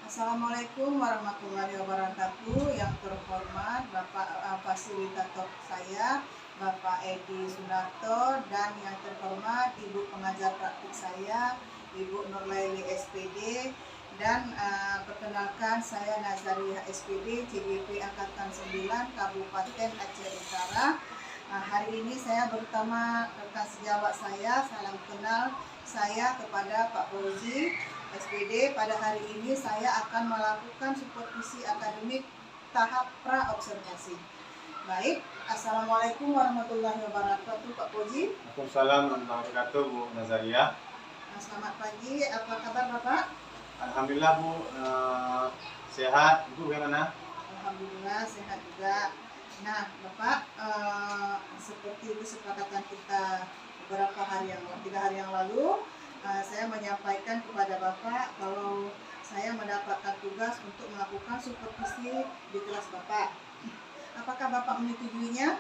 Assalamualaikum warahmatullahi wabarakatuh. Yang terhormat Bapak fasilitator saya, Bapak Edi Sunarto, dan yang terhormat Ibu pengajar praktik saya, Ibu Nurlaili SPD, dan perkenalkan saya Nazariah SPD, CGP Angkatan 9, Kabupaten Aceh Utara. Hari ini saya bersama rekan sejawat saya, salam kenal saya kepada Pak Fauzi SPD. Pada hari ini saya akan melakukan supervisi akademik tahap pra-observasi. Baik, Assalamualaikum warahmatullahi wabarakatuh Pak Fauzi. Waalaikumsalam warahmatullahi wabarakatuh Bu Nazariah. Selamat pagi, apa kabar Bapak? Alhamdulillah Bu, sehat. Ibu bagaimana? Alhamdulillah sehat juga. Nah Bapak, seperti kesepakatan kita beberapa hari yang 3 hari yang lalu, saya menyampaikan kepada Bapak kalau saya mendapatkan tugas untuk melakukan supervisi di kelas Bapak. Apakah Bapak menyetujuinya?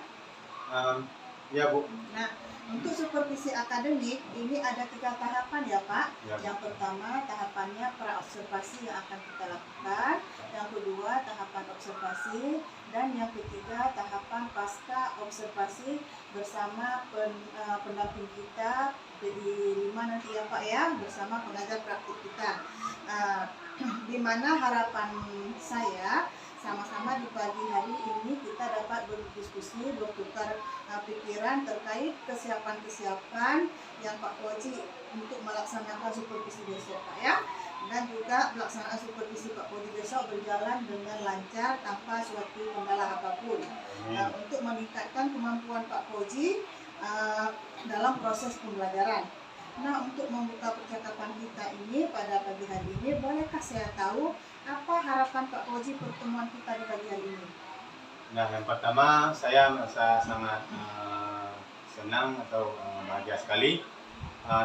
Ya Bu. Nah, untuk supervisi akademik ini ada 3 tahapan ya Pak. Ya. Yang pertama tahapannya pra-observasi yang akan kita lakukan. Yang kedua tahapan observasi, dan yang ketiga tahapan pasca observasi bersama pendamping kita di 5 nanti ya Pak ya, bersama pengajar praktik kita. Di mana harapan saya sama-sama di pagi hari ini kita dapat berdiskusi, bertukar pikiran terkait kesiapan-kesiapan yang Pak Fauzi untuk melaksanakan supervisi besok Pak ya. Dan juga pelaksanaan supervisi Pak Fauzi besok berjalan dengan lancar tanpa suatu kendala apapun. Untuk meningkatkan kemampuan Pak Fauzi dalam proses pembelajaran. Nah, untuk membuka percakapan kita ini pada pagi hari ini, bolehkah saya tahu apa harapan Pak Fauzi pertemuan kita di pagi hari ini? Nah, yang pertama saya merasa sangat senang atau bahagia sekali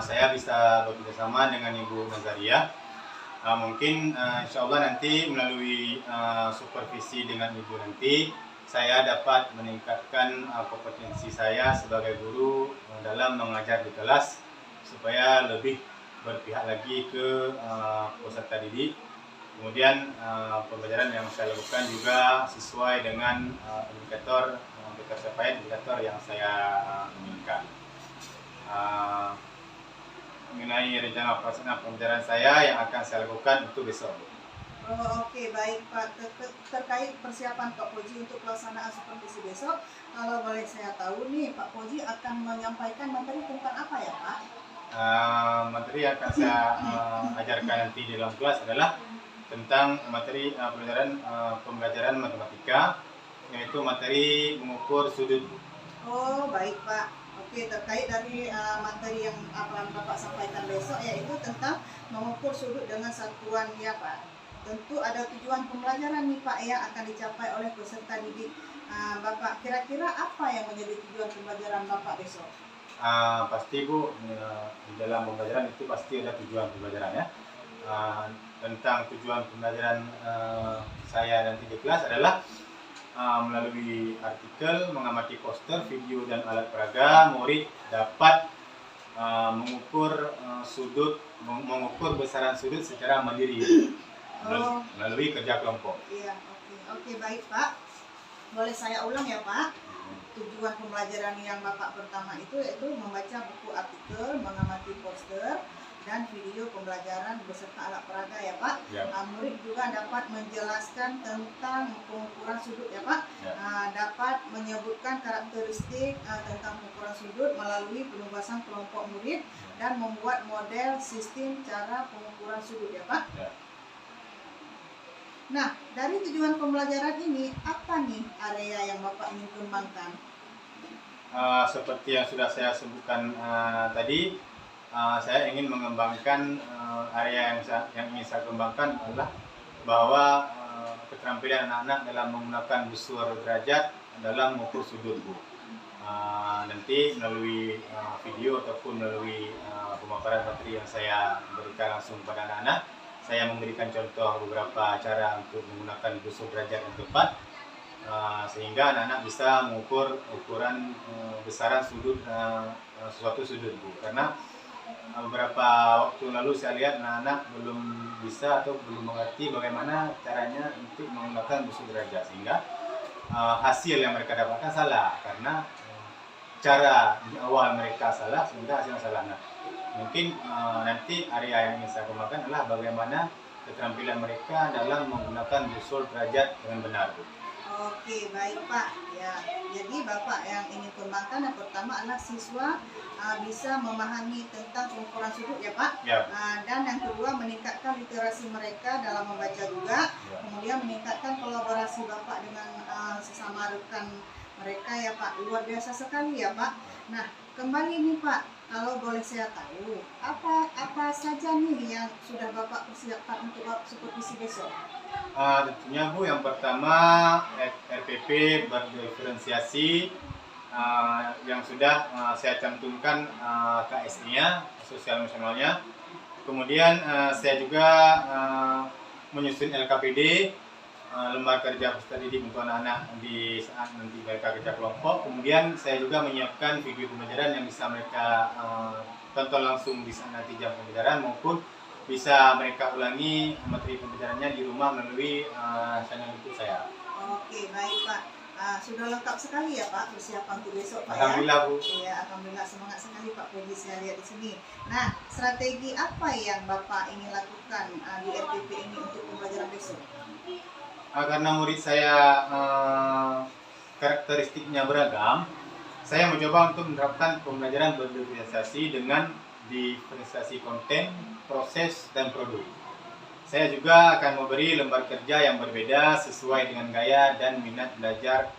saya bisa bekerjasama dengan Ibu Nazariah. Mungkin insya Allah nanti melalui supervisi dengan Ibu nanti saya dapat meningkatkan kompetensi saya sebagai guru dalam mengajar di kelas supaya lebih berpihak lagi ke peserta didik. Kemudian pembelajaran yang saya lakukan juga sesuai dengan indikator yang saya inginkan. Mengenai rencana pelaksanaan pembelajaran saya yang akan saya lakukan untuk besok. Oke, baik Pak. Terkait persiapan Pak Fauzi untuk pelaksanaan supervisi besok, kalau boleh saya tahu nih, Pak Fauzi akan menyampaikan materi tentang apa ya Pak? Materi yang akan saya ajarkan nanti di dalam kelas adalah tentang materi pembelajaran matematika, yaitu materi mengukur sudut. Oh baik Pak. Oke, terkait dari materi yang akan Bapak sampaikan besok, yaitu tentang mengukur sudut dengan satuan ya Pak. Tentu ada tujuan pembelajaran nih Pak ya akan dicapai oleh peserta didik Bapak. Kira-kira apa yang menjadi tujuan pembelajaran Bapak besok? Pasti Bu, di dalam pembelajaran itu pasti ada tujuan pembelajaran ya. Tentang tujuan pembelajaran saya nanti di kelas adalah melalui artikel, mengamati poster, video, dan alat peraga, murid dapat mengukur besaran sudut secara mandiri melalui kerja kelompok. Iya, oke baik Pak. Boleh saya ulang ya Pak? Tujuan pembelajaran yang Bapak pertama itu yaitu membaca buku artikel, mengamati poster, dan video pembelajaran beserta alat peraga ya Pak. Ya. Murid juga dapat menjelaskan tentang pengukuran sudut ya Pak. Ya. Dapat menyebutkan karakteristik tentang pengukuran sudut melalui penugasan kelompok murid dan membuat model sistem cara pengukuran sudut ya Pak. Ya. Nah, dari tujuan pembelajaran ini, apa nih area yang Bapak ingin kembangkan? Seperti yang sudah saya sebutkan tadi, saya ingin mengembangkan area yang ingin saya kembangkan adalah bahwa keterampilan anak-anak dalam menggunakan busur derajat dalam mengukur sudut Bu. Nanti melalui video ataupun melalui pemaparan materi yang saya berikan langsung kepada anak-anak, saya memberikan contoh beberapa cara untuk menggunakan busur derajat yang tepat sehingga anak-anak bisa mengukur ukuran besaran sudut suatu sudut Bu. Karena beberapa waktu lalu saya lihat anak-anak belum bisa atau belum mengerti bagaimana caranya untuk menggunakan busur derajat, sehingga hasil yang mereka dapatkan salah karena cara di awal mereka salah sehingga hasilnya salah. Nah, mungkin nanti area yang ingin saya kembangkan adalah bagaimana keterampilan mereka dalam menggunakan busur derajat dengan benar, Bu. Oke, baik Pak. Ya, jadi Bapak yang ingin kembangkan yang pertama adalah siswa bisa memahami tentang pengukuran sudut ya Pak. Ya. Dan yang kedua meningkatkan literasi mereka dalam membaca juga. Ya. Kemudian meningkatkan kolaborasi Bapak dengan sesama rekan mereka ya Pak. Luar biasa sekali ya Pak. Nah, kembali nih Pak, kalau boleh saya tahu, apa saja nih yang sudah Bapak persiapkan untuk supervisi besok? Tentunya Bu, yang pertama RPP berdiferensiasi yang sudah saya cantumkan KSI-nya, sosial emosionalnya. Kemudian saya juga menyusun LKPD, lembar kerja peserta didik untuk anak-anak di saat nanti mereka kerja kelompok. Kemudian saya juga menyiapkan video pembelajaran yang bisa mereka tonton langsung di saat nanti jam pembelajaran, maupun bisa mereka ulangi materi pembelajarannya di rumah melalui channel YouTube saya. Oke, baik Pak. Sudah lengkap sekali ya Pak persiapan untuk besok Pak. Alhamdulillah ya? Bu. Iya, alhamdulillah, semangat sekali Pak Puji saya lihat di sini. Nah, strategi apa yang Bapak ingin lakukan di RPP ini untuk pembelajaran besok? Karena murid saya karakteristiknya beragam, saya mencoba untuk menerapkan pembelajaran berdiferensiasi dengan diferensiasi konten, proses, dan produk. Saya juga akan memberi lembar kerja yang berbeda sesuai dengan gaya dan minat belajar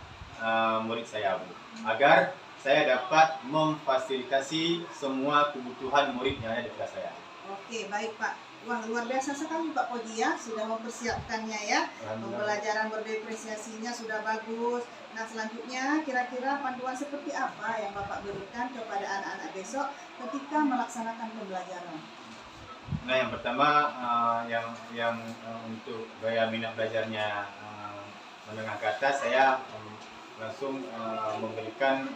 murid saya, Bu, agar saya dapat memfasilitasi semua kebutuhan murid yang ada di kelas saya. Oke, baik Pak. Wah, luar biasa sekali Pak Puji ya, sudah mempersiapkannya ya. Pembelajaran berdiferensiasinya sudah bagus. Nah, selanjutnya kira-kira panduan seperti apa yang Bapak berikan kepada anak-anak besok ketika melaksanakan pembelajaran? Nah, yang pertama yang untuk gaya minat belajarnya menengah ke atas, saya langsung memberikan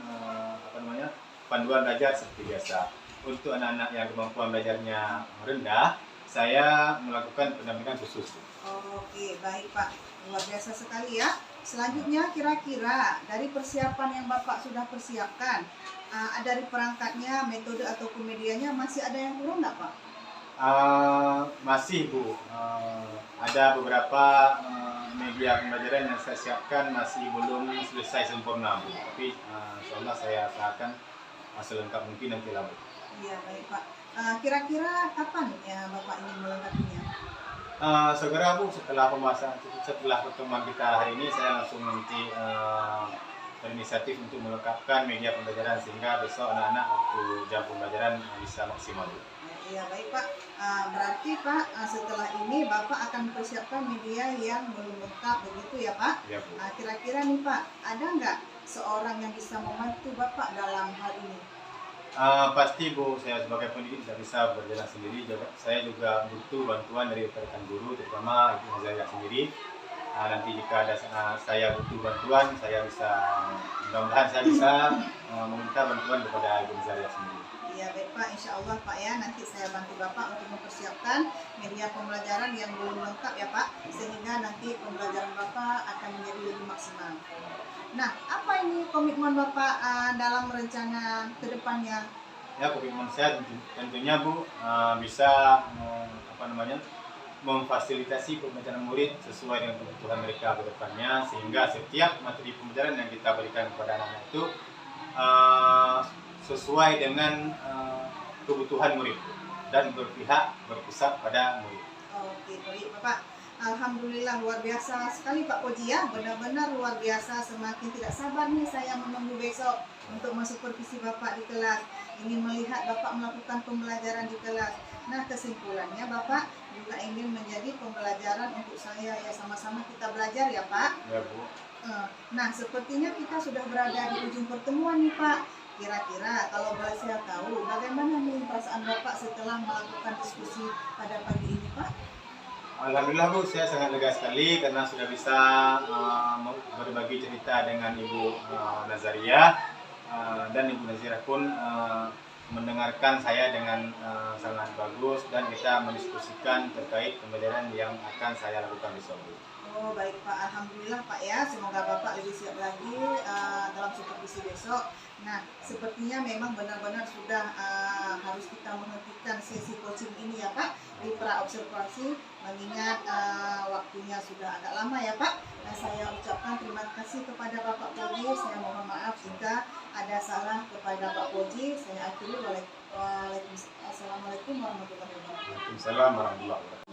panduan belajar seperti biasa. Untuk anak-anak yang kemampuan belajarnya rendah, saya melakukan pendampingan khusus. Oke, baik Pak, luar biasa sekali ya. Selanjutnya kira-kira dari persiapan yang Bapak sudah persiapkan, dari perangkatnya, metode ataupun medianya masih ada yang kurang nggak Pak? Masih Bu, ada beberapa media pembelajaran yang saya siapkan masih belum selesai sempurna Bu, tapi insyaallah saya usahakan selengkap mungkin nanti lah Bu. Iya, baik Pak. Kira-kira kapan ya Bapak ingin melengkapinya? Segera Bu, setelah pertemuan kita hari ini, saya langsung nanti berinisiatif untuk melengkapkan media pembelajaran sehingga besok anak-anak waktu jam pembelajaran bisa maksimal Bu. Iya, baik Pak. Berarti Pak, setelah ini Bapak akan mempersiapkan media yang belum lengkap begitu ya Pak? Ya Bu. Kira-kira nih Pak, ada nggak seorang yang bisa membantu Bapak dalam hal ini? Pasti Bu, saya sebagai pendidik tidak bisa berjalan sendiri. Saya juga butuh bantuan dari rekan guru, terutama Ibu Nazaria sendiri. Nanti jika ada saya butuh bantuan, mudah-mudahan saya bisa meminta bantuan kepada Ibu Nazaria sendiri. Ya baik Pak, insya Allah Pak ya, nanti saya bantu Bapak untuk mempersiapkan media pembelajaran yang belum lengkap ya Pak, sehingga nanti pembelajaran Bapak akan menjadi lebih maksimal. Nah, apa ini komitmen Bapak dalam rencana ke depannya? Ya, komitmen saya tentunya Bu bisa memfasilitasi pembelajaran murid sesuai dengan kebutuhan mereka ke depannya, sehingga setiap materi pembelajaran yang kita berikan kepada anak-anak itu sesuai dengan kebutuhan murid dan berpusat pada murid. Oke, baik Bapak. Alhamdulillah luar biasa sekali Pak Puji ya, benar-benar luar biasa. Semakin tidak sabar nih saya menunggu besok untuk mensupervisi Bapak di kelas, ingin melihat Bapak melakukan pembelajaran di kelas. Nah, kesimpulannya Bapak juga ingin menjadi pembelajaran untuk saya ya, sama-sama kita belajar ya Pak. Ya Bu. Nah, sepertinya kita sudah berada di ujung pertemuan nih Pak. Kira-kira kalau boleh saya tahu, bagaimana nih perasaan Bapak setelah melakukan diskusi pada pagi ini Pak? Alhamdulillah Bu, saya sangat lega sekali karena sudah bisa berbagi cerita dengan Ibu Nazaria, dan Ibu Nazaria pun mendengarkan saya dengan sangat bagus dan kita mendiskusikan terkait pembelajaran yang akan saya lakukan besok. Oh baik Pak, Alhamdulillah Pak ya, semoga Bapak lebih siap lagi dalam supervisi besok. Nah, sepertinya memang benar-benar sudah harus kita menghentikan sesi coaching ini ya Pak di pra-observasi, mengingat waktunya sudah agak lama ya Pak. Nah, saya ucapkan terima kasih kepada Bapak Koji, saya mohon maaf jika ada salah kepada Pak Koji. Saya akhiri. Assalamualaikum warahmatullahi wabarakatuh. Waalaikumsalam warahmatullahi wabarakatuh.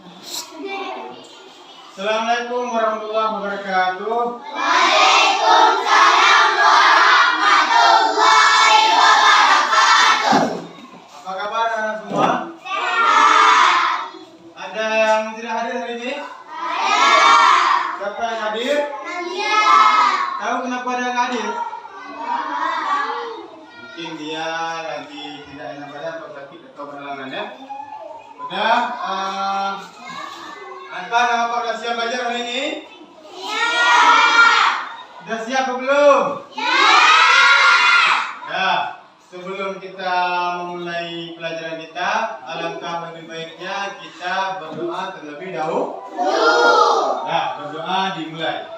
Assalamualaikum warahmatullahi wabarakatuh. Waalaikumsalam warahmatullahi wabarakatuh. Apa kabar anak semua? Sehat. Ada yang tidak hadir hari ini? Ada. Siapa yang hadir? Nadia. Tahu kenapa dia nggak hadir? Mungkin dia lagi tidak enak badan atau sakit atau berhalangan ya. Udah, anak-anak pada siap belajar hari ini? Iya. Sudah siap atau belum? Iya. Ya, sebelum kita memulai pelajaran kita, alangkah lebih baiknya kita berdoa terlebih dahulu. Nah, berdoa dimulai.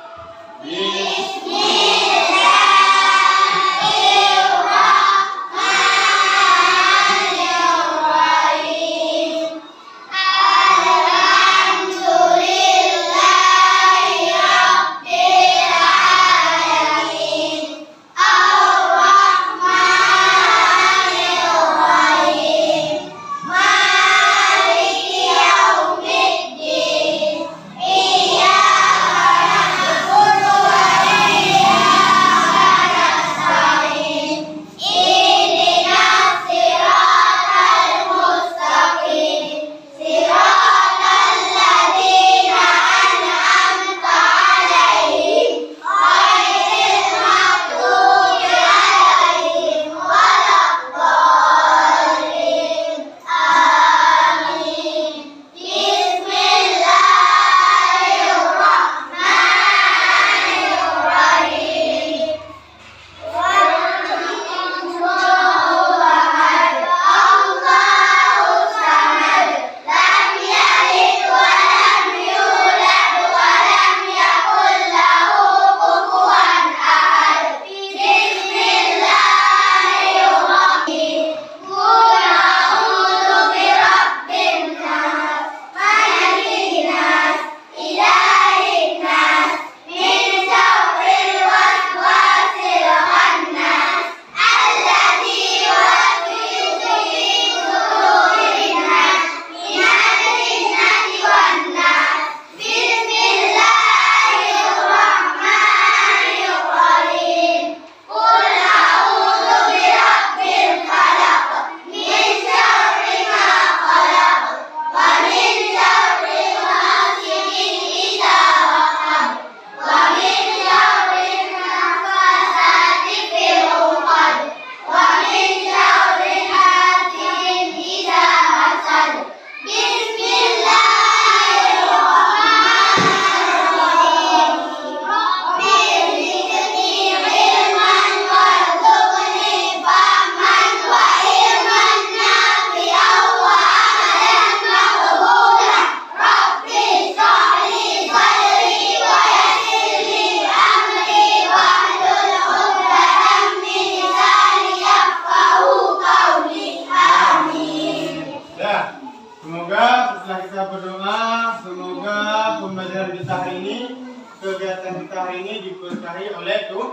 kegiatan kita hari ini diberkahi oleh Tuhan.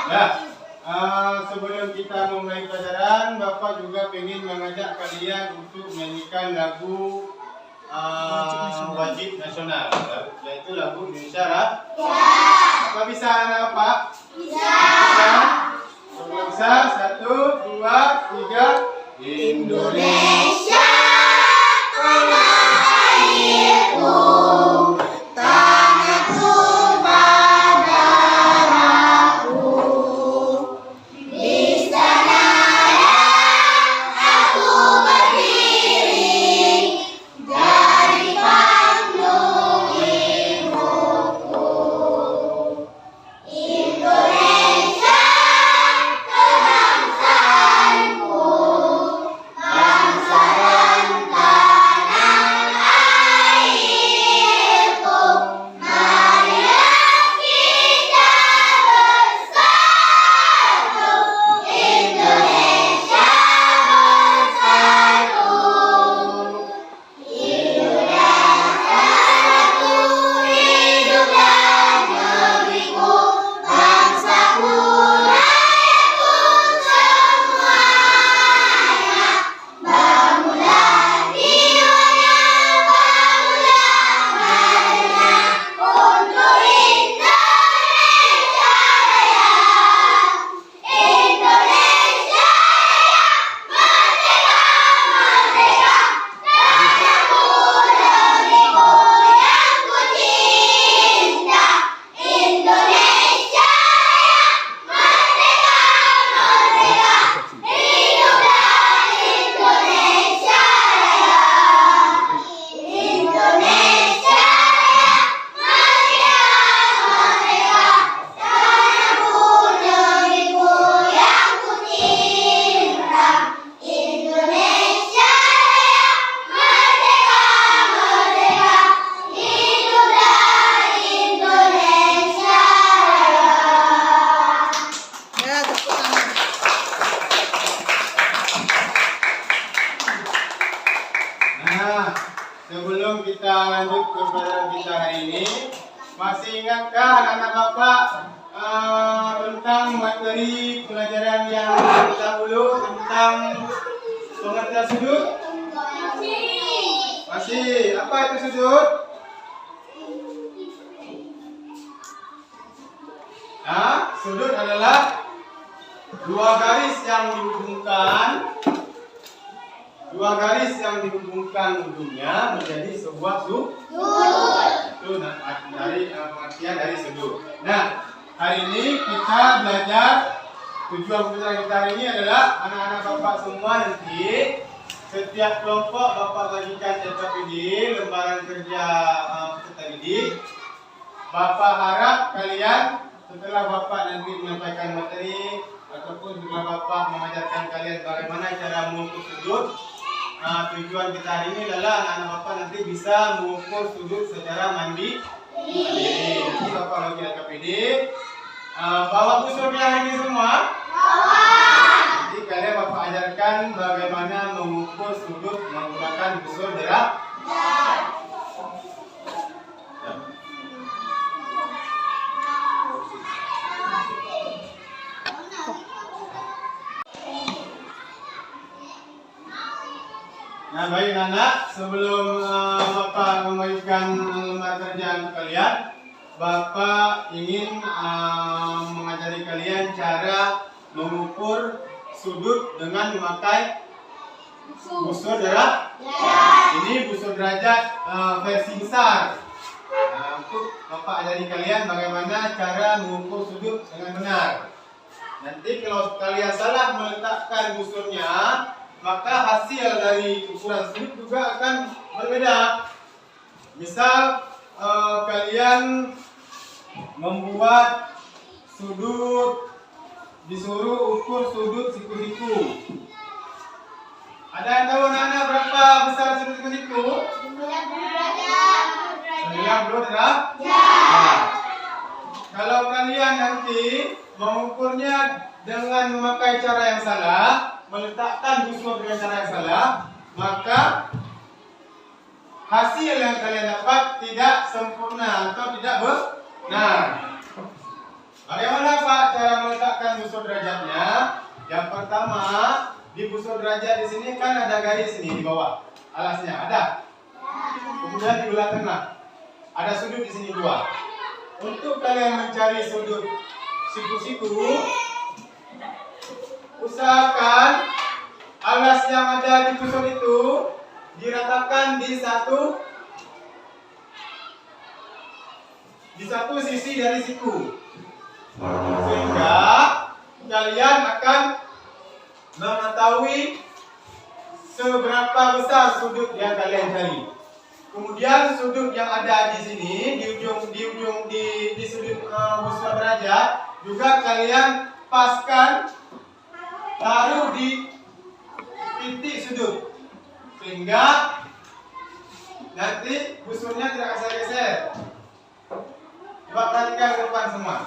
Nah, sebelum kita memulai pelajaran, Bapak juga ingin mengajak kalian untuk menyanyikan lagu wajib nasional, yaitu lagu Indonesia Raya. Apa bisa anak Pak? Bisa. Bisa. 1, 2, 3. Indonesia tanah airku, tanahku pada darahku. Di sana aku berdiri, jadi panggung ibuku. Indonesia kebangsaanku. ke pelajaran kita hari ini. Masih ingatkah anak-anak Bapak tentang materi pelajaran yang terdahulu tentang pengertian sudut? Masih. Apa itu sudut? Sudut adalah dua garis yang dihubungkan ujungnya menjadi sebuah sudut. Itu dari pengertian dari sudut. Nah, hari ini kita belajar, tujuan pembelajaran kita hari ini adalah anak-anak Bapak semua nanti setiap kelompok Bapak bagikan CPD, lembaran kerja peserta didik. Bapak harap kalian setelah Bapak nanti menyampaikan materi ataupun setelah Bapak mengajarkan kalian bagaimana cara mengukur sudut, tujuan kita hari ini adalah anak-anak Bapak nanti bisa mengukur sudut secara mandiri. Nanti Bapak bagi KPD, bawa busurnya hari ini semua. Nanti kalian Bapak ajarkan bagaimana mengukur sudut menggunakan busur jarak. Nah, baik anak, sebelum Bapak membagikan lembar kerjaan kalian, Bapak ingin mengajari kalian cara mengukur sudut dengan memakai busur derajat. Ini busur derajat versi besar. Untuk Bapak ajari kalian bagaimana cara mengukur sudut dengan benar. Nanti kalau kalian salah meletakkan busurnya, maka hasil dari ukuran sudut juga akan berbeda. Misal kalian membuat sudut, disuruh ukur sudut siku-siku. Ada yang tahu anak-anak berapa besar sudut siku-siku? 90 derajat. Kalau kalian nanti mengukurnya dengan memakai cara yang salah, meletakkan busur dengan cara yang salah, maka hasil yang kalian dapat tidak sempurna atau tidak benar. Bagaimana Pak cara meletakkan busur derajatnya? Yang pertama, di busur derajat di sini kan ada garis ini di bawah, alasnya ada. Kemudian di belah tengah ada sudut di sini 2. Untuk kalian mencari sudut siku-siku, usahakan alas yang ada di busur itu diratakan di satu sisi dari siku, sehingga kalian akan mengetahui seberapa besar sudut yang kalian cari. Kemudian sudut yang ada di sini di sudut busur derajat juga kalian paskan, taruh di titik sudut, sehingga nanti busurnya tidak geser-geser. Coba perhatikan ke depan semua.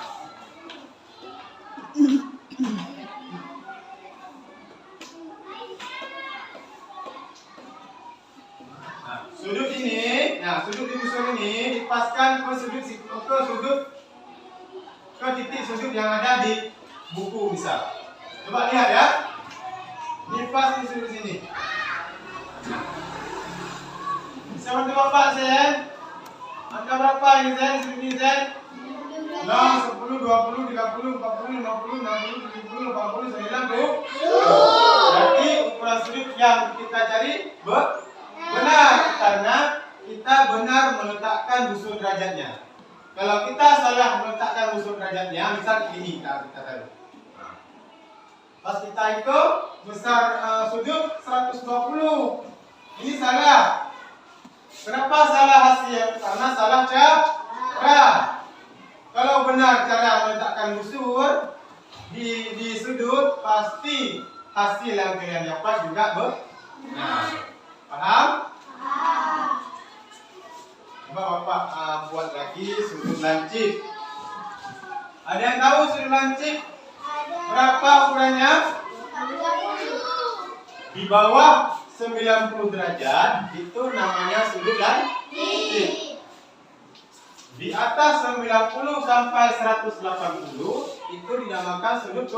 Sudut ini, sudut di busur ini dipaskan ke titik sudut yang ada di buku misal. Coba lihat ya. Dipas di sudut sini. Bisa bantu Bapak Sen? Angka berapa ini Sen? Sudut ini Sen? 6, 10, 20, 30, 40, 50, 60, 70, 80, 90. Berarti ukuran sudut yang kita cari benar, karena kita benar meletakkan busur derajatnya. Kalau kita salah meletakkan busur derajatnya, misal ini kita taruh. Pas kita itu besar sudut 120. Ini salah. Kenapa salah hasil? Karena salah cara. Kalau benar cara meletakkan busur di sudut, pasti hasil yang kalian dapat juga benar. Paham? Coba Bapak buat lagi sudut lancip. Ada yang tahu sudut lancip? Berapa ukurannya? Di bawah 90 derajat itu namanya sudut lancip. Di atas 90 sampai 180 itu dinamakan sudut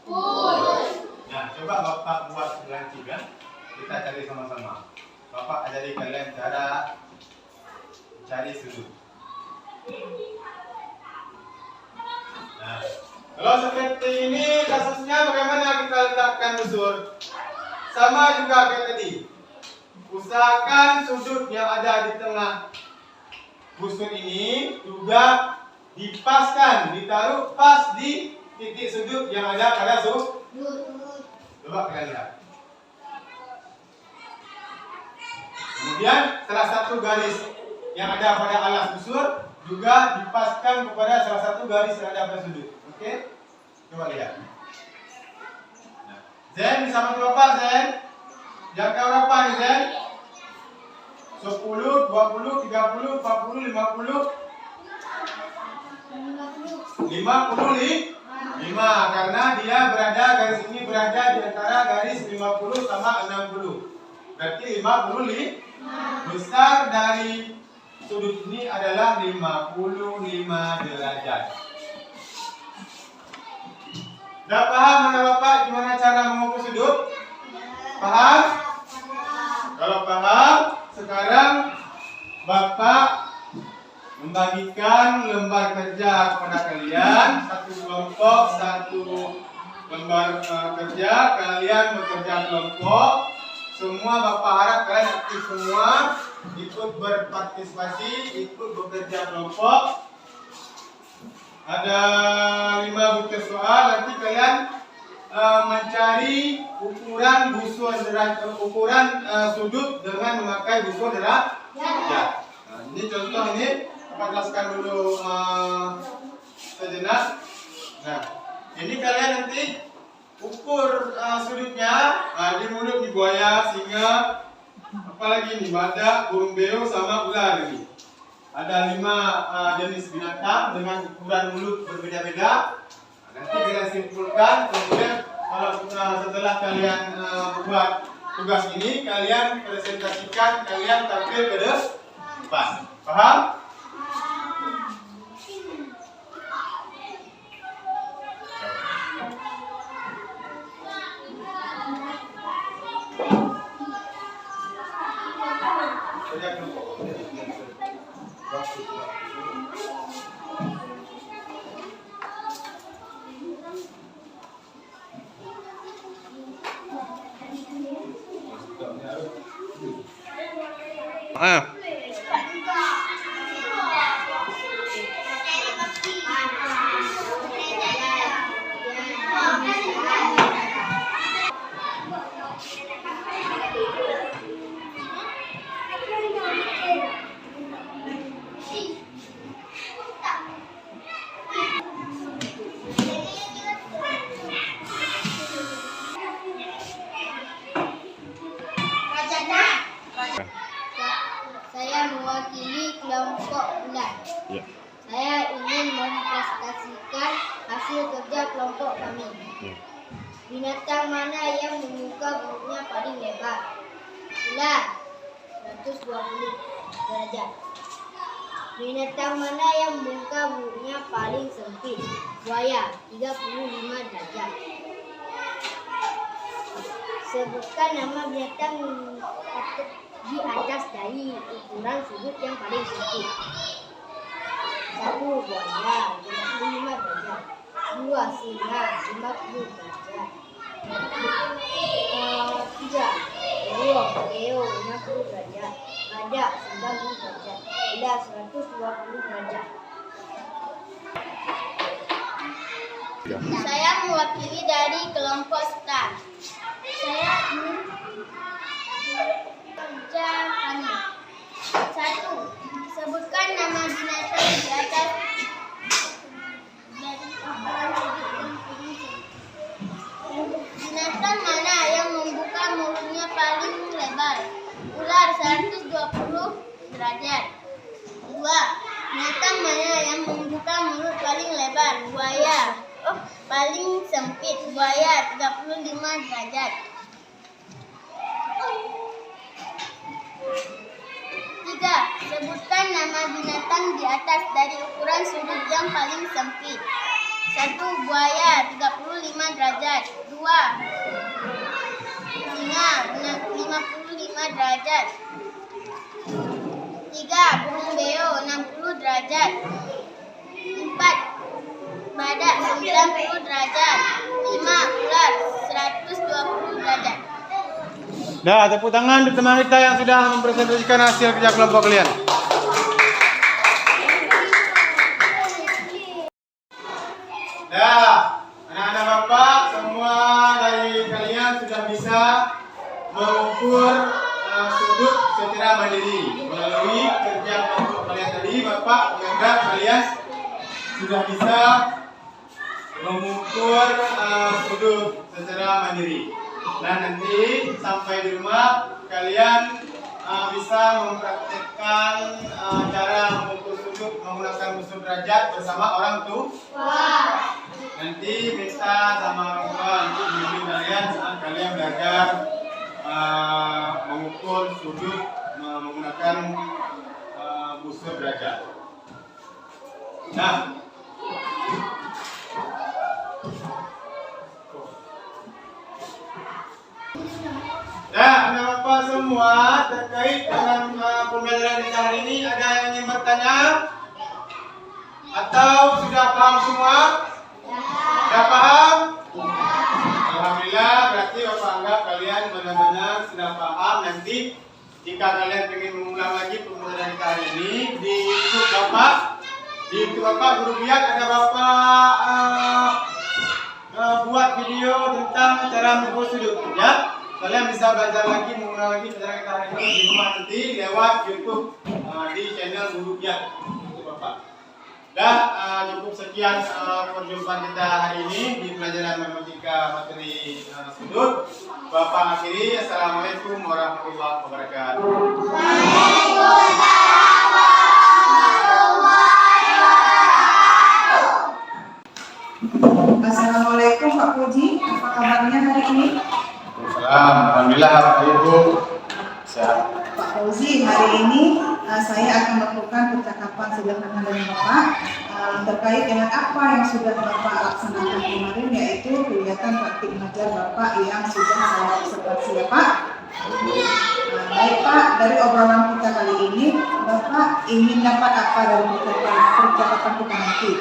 kubus. Nah, coba Bapak buat dengan 3. Kita cari sama-sama. Bapak ajari kalian cara cari sudut. Nah, kalau seperti ini kasusnya bagaimana kita letakkan busur? Sama juga kayak tadi. Usahakan sudut yang ada di tengah busur ini juga dipaskan, ditaruh pas di titik sudut yang ada pada sudut. Coba kalian lihat. Kemudian salah satu garis yang ada pada alas busur juga dipaskan kepada salah satu garis yang ada pada sudut. Oke? Coba lihat. Nah, Zen bisa bantu Bapak, Zen? Jangka berapa nih, Zen? 10, 20, 30, 40, 50. 55 karena dia berada, garis ini berada di antara garis 50 sama 60. Berarti 55. Besar dari sudut ini adalah 55 derajat. Udah paham mana Bapak gimana cara mengukur sudut? Paham? Kalau paham, sekarang Bapak membagikan lembar kerja kepada kalian. Satu kelompok, satu lembar kerja. Kalian bekerja kelompok. Semua Bapak harap kalian aktif semua, ikut berpartisipasi, ikut bekerja kelompok. Ada 5 butir soal. Nanti kalian mencari ukuran busur ukuran sudut dengan memakai busur derajat. Nah, ini contoh ini. Bapak jelaskan dulu sejenak. Nah, ini kalian nanti ukur sudutnya di mulut di buaya, singa, apalagi ini badak, burung beo sama ular ini. Ada 5 jenis binatang dengan ukuran mulut berbeda-beda. Nanti kalian simpulkan, kemudian kalau setelah kalian buat tugas ini, kalian presentasikan, kalian tampil ke depan. Paham? Saya mewakili kelompok ular. Ya. Saya ingin mempresentasikan hasil kerja kelompok kami. Ya. Binatang mana yang membuka mulutnya paling lebar? Ular, 120 derajat. Binatang mana yang membuka mulutnya paling sempit? Buaya, 35 derajat. Sebutkan nama binatang di atas dari ukuran sudut yang paling sempit. 1. Buaya, 55 derajat. 2. Singa, 50 derajat. 3. Burung beo, 50 derajat. Badak, 90 derajat. Ular, 120 derajat. Ya. Saya mewakili dari kelompok star. Saya ingin kerja kami. 1. Sebutkan nama binatang di atas dari ukuran sudut yang paling sempit. Binatang mana yang membuka mulutnya paling lebar? Ular, 120 derajat. 2. Binatang mana yang membuka mulut paling lebar? Buaya. Paling sempit. Buaya, 35 derajat. 3. Sebutkan nama binatang di atas dari ukuran sudut yang paling sempit. 1. Buaya 35 derajat. 2. Singa 55 derajat. 3. Burung beo 60 derajat. 4. Badak 90 derajat. 5. Ular 120 derajat. Dah, tepuk tangan untuk teman kita yang sudah mempresentasikan hasil kerja kelompok kalian. Dah, anak-anak bapak semua dari kalian sudah bisa mengukur sudut secara mandiri. Melalui kerja kelompok kalian tadi, bapak menganggap kalian sudah bisa mengukur sudut secara mandiri. Nah, nanti sampai di rumah kalian bisa mempraktekkan cara mengukur sudut menggunakan musuh derajat bersama orang tua. Nanti minta sama orang tua untuk membimbing kalian saat kalian belajar mengukur sudut menggunakan musuh derajat. Nah, anak bapak semua terkait dengan pembelajaran kita hari ini, ada yang ingin bertanya? Atau sudah paham semua? Sudah paham? Alhamdulillah, berarti bapak anggap kalian benar-benar sudah paham. Nanti jika kalian ingin mengulang lagi pembelajaran kita hari ini di YouTube bapak guru biak ada bapak buat video tentang cara mengukur sudut, ya. Kalian bisa belajar lagi, mengulang lagi pelajaran kita hari ini di rumah nanti lewat YouTube di channel Guru Biak untuk bapak. Dan cukup sekian perjumpaan kita hari ini di pelajaran matematika materi sudut. Bapak akhiri, assalamualaikum warahmatullahi wabarakatuh. Assalamualaikum Pak Puji, apa kabarnya hari ini? Alhamdulillah, Ibu sehat. Pak Fauzi, hari ini saya akan melakukan percakapan sederhana dengan Bapak terkait dengan apa yang sudah Bapak laksanakan kemarin, yaitu kegiatan praktik mengajar Bapak yang sudah saya observasi ya Pak. Baik Pak, dari obrolan kita kali ini, Bapak ingin dapat apa dari percakapan kita nanti?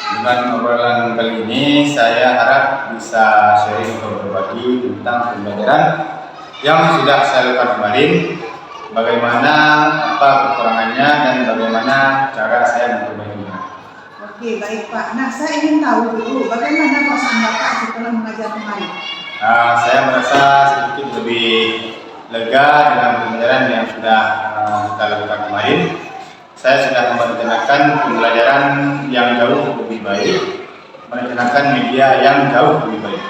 Dengan obrolan kali ini, saya harap bisa sharing atau berbagi tentang pembelajaran yang sudah saya lakukan kemarin, bagaimana apa kekurangannya dan bagaimana cara saya memperbaikinya. Oke, baik Pak. Nah, saya ingin tahu dulu bagaimana perasaan Bapak setelah mengajar kemarin? Saya merasa sedikit lebih lega dengan pembelajaran yang sudah kita lakukan kemarin. Saya sudah merencanakan pembelajaran yang jauh lebih baik, merencanakan media yang jauh lebih baik.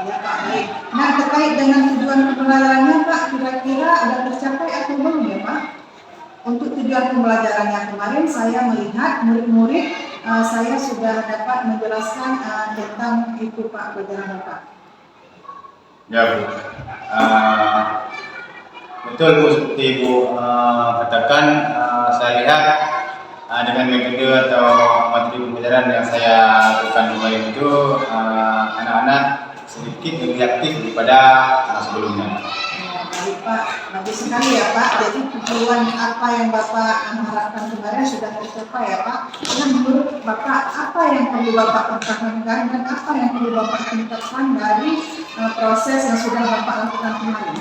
Ya Pak, baik. Nah, terkait dengan tujuan pembelajarannya Pak, kira-kira ada tercapai atau belum ya Pak? Untuk tujuan pembelajarannya kemarin, saya melihat murid-murid saya sudah dapat menjelaskan tentang itu Pak, pelajaran Bapak. Ya Bu, betul Bu, seperti Ibu katakan, saya lihat dengan metode atau materi pembelajaran yang saya lakukan kemarin itu anak-anak sedikit lebih aktif daripada sebelumnya. Ya, baik Pak, bagus sekali ya Pak. Jadi tujuan apa yang Bapak harapkan kemarin sudah tercapai ya Pak. Nah, menurut Bapak apa yang perlu Bapak pertahankan dan apa yang perlu Bapak tingkatkan dari proses yang sudah Bapak lakukan kemarin?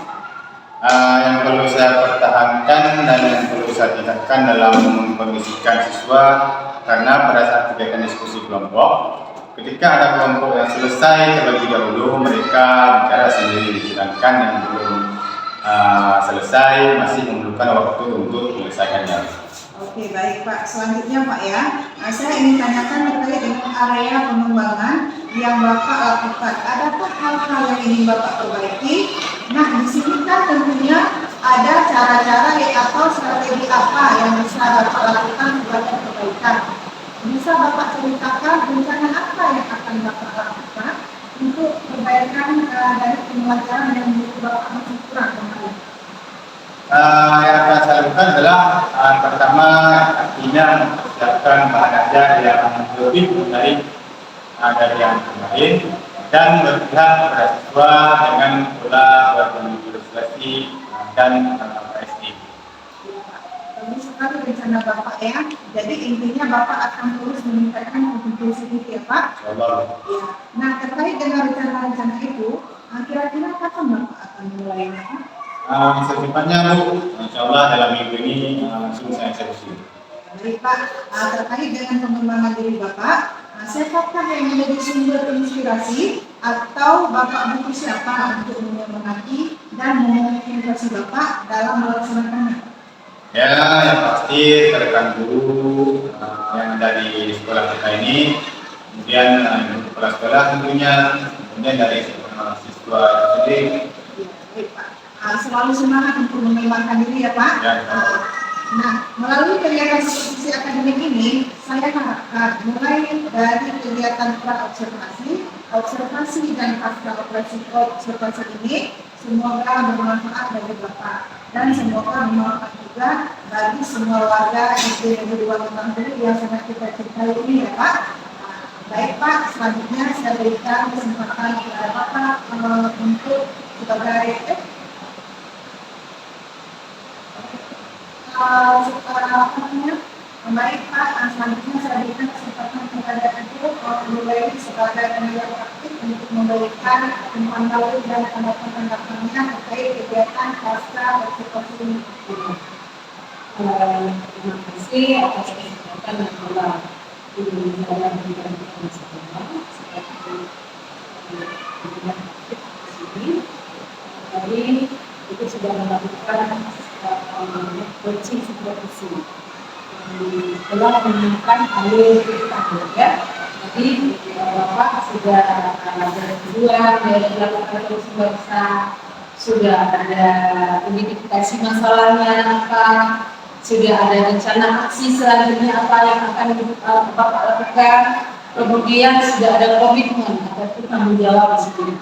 Yang perlu saya pertahankan dan yang perlu saya tingkatkan dalam mengkondisikan siswa, karena pada saat kegiatan diskusi kelompok, ketika ada kelompok yang selesai terlebih dahulu, mereka bicara sendiri, sedangkan yang belum selesai masih memerlukan waktu untuk menyelesaikannya. Oke, baik Pak. Selanjutnya Pak ya, saya ingin tanyakan terkait dengan area pengembangan yang Bapak lakukan. Adakah hal-hal yang ingin Bapak perbaiki? Nah, di sini kan tentunya ada cara-cara atau strategi apa yang bisa Bapak lakukan sebagai perbaikan. Bisa Bapak ceritakan rencana apa yang akan Bapak lakukan untuk perbaikan dari pembelajaran yang menurut Bapak masih kurang kemarin? yang akan saya lakukan adalah pertama artinya mempersiapkan bahan ajar yang lebih dari yang kemarin dan berpihak kepada siswa dengan pola berkonsentrasi dan PSD. Bagus sekali rencana Bapak ya. Jadi intinya Bapak akan terus meningkatkan kompetensi kita ya Pak. Insyaallah. Ya. Nah terkait dengan rencana-rencana itu, kira-kira kapan Bapak akan mulainya? Secepatnya Bu, insyaallah dalam minggu ini langsung saya eksekusi. Baik Pak, terkait dengan pengembangan diri Bapak, siapakah yang menjadi sumber inspirasi atau Bapak butuh siapa untuk menyemangati dan memotivasi Bapak dalam melaksanakannya? Ya, yang pasti rekan guru yang ada di sekolah kita ini, kemudian kepala sekolah tentunya, kemudian dari siswa sendiri. Ya, baik Pak. Selalu semangat untuk mengembangkan diri ya Pak. Ya, Nah, melalui kegiatan seperti akademik ini, saya harapkan mulai dari kegiatan pra-observasi, observasi dan pasca observasi ini semoga bermanfaat bagi Bapak dan semoga bermanfaat juga bagi semua warga SD Negeri 2 Kembang Duri yang sangat kita cintai ini ya Pak. Baik Pak, selanjutnya saya berikan kesempatan kepada Bapak untuk sebagai baik Pak, selanjutnya saya berikan kesempatan kepada Ibu mulai sebagai penilai praktik untuk memberikan umpan balik dan tanggapan-tanggapannya terkait kegiatan pasca observasi ini. Terima kasih atas kesempatan yang telah saya berikan kepada semua seperti di sini. Tadi itu sudah melakukan coaching supervisi telah menemukan alur kita ya. Jadi Bapak sudah berdua dari melakukan terus berusaha, sudah ada identifikasi masalahnya apa, sudah ada rencana aksi selanjutnya apa yang akan Bapak lakukan, kemudian sudah ada komitmen atau tanggung jawab di sini.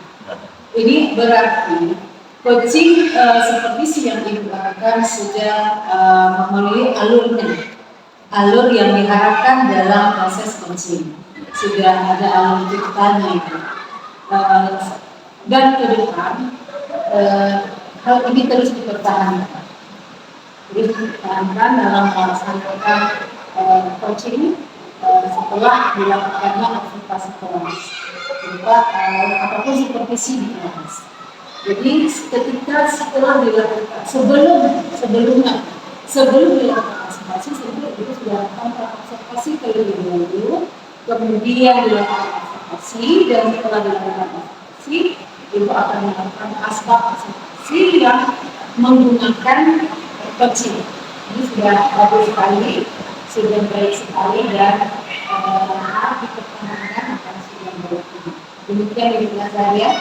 Ini berarti coaching seperti yang Ibu katakan sudah memenuhi alur yang diharapkan dalam proses coaching. Sudah ada alur ceritanya itu. Dan ke depan hal ini terus dipertahankan. Dalam melaksanakan coaching setelah dilakukannya observasi kelas. Apapun supervisi di kelas. Jadi ketika setelah dilakukan sebelum dilakukan observasi, sebelum itu sudah lakukan observasi terlebih dahulu, kemudian dilakukan observasi dan setelah dilakukan observasi, Ibu akan melakukan asbab observasi yang menggunakan coaching. Ini sudah bagus sekali, sudah baik sekali dan harap dipertahankan akan sudah baik. Demikian Ibu Nazaria.